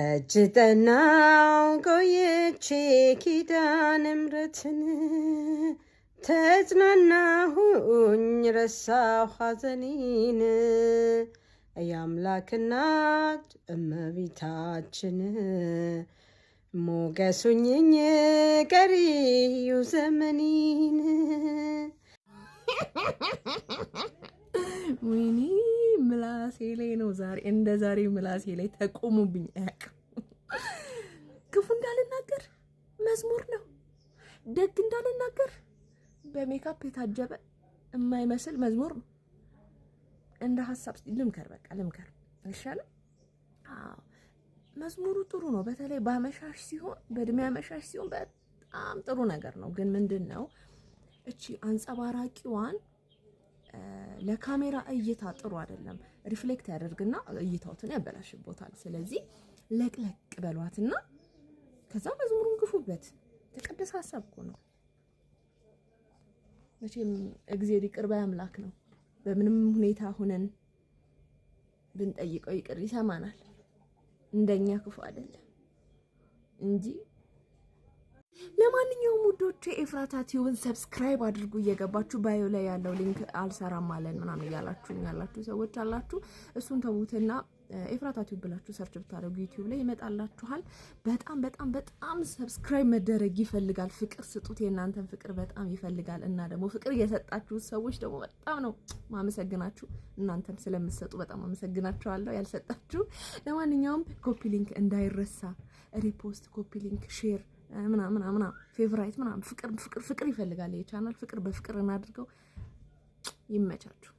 እጅጠናው ቆየቼ ኪዳነ ምሕረትን ተጽናናሁኝ ረሳሁ ሐዘኔን የአምላክ እናት እመቤታችን ሞገሱኝኝ ቀሪው ዘመኔን። ወይኔ ምላሴ ላይ ነው ዛሬ እንደ ዛሬ ምላሴ ላይ ተቆሙብኝ። ክፉ እንዳልናገር መዝሙር ነው፣ ደግ እንዳልናገር በሜካፕ የታጀበ የማይመስል መዝሙር ነው። እንደ ሐሳብ ልምከር፣ በቃ ልምከር አይሻልም? አዎ መዝሙሩ ጥሩ ነው። በተለይ በአመሻሽ ሲሆን፣ በእድሜ አመሻሽ ሲሆን በጣም ጥሩ ነገር ነው። ግን ምንድነው እቺ አንጸባራቂዋን ለካሜራ እይታ ጥሩ አይደለም። ሪፍሌክት ያደርግና እይታውትን ያበላሽቦታል። ስለዚህ ለቅለቅ በሏትና ከዛ መዝሙሩን ግፉበት። ተቀደሰ ሐሳብ እኮ ነው። መቼም እግዚአብሔር ይቅር ባይ አምላክ ነው። በምንም ሁኔታ ሆነን ብንጠይቀው ይቅር ይሰማናል። እንደኛ ክፉ አይደለም እንጂ። ለማንኛውም ውዶቼ ኤፍራታ ቲዩብን ሰብስክራይብ አድርጉ። እየገባችሁ ባዮ ላይ ያለው ሊንክ አልሰራም አለን ምናምን ያላችሁ ሰዎች አላችሁ። እሱን ተውትና ኤፍራታ ቲዩብ ብላችሁ ሰርች ብታደርጉ ዩቲዩብ ላይ ይመጣላችኋል። በጣም ሰብስክራይብ መደረግ ይፈልጋል። ፍቅር ስጡት። የእናንተን ፍቅር በጣም ይፈልጋል። እና ደግሞ ፍቅር የሰጣችሁ ሰዎች ደግሞ በጣም ነው ማመሰግናችሁ። እናንተን ስለምትሰጡ በጣም አመሰግናችኋለሁ። ያልሰጣችሁ ለማንኛውም ኮፒ ሊንክ እንዳይረሳ፣ ሪፖስት፣ ኮፒ ሊንክ፣ ሼር ምናምን ፌቨራይት ምናምን ፍቅር ይፈልጋል። የቻናል ፍቅር በፍቅር እናድርገው። ይመቻችሁ።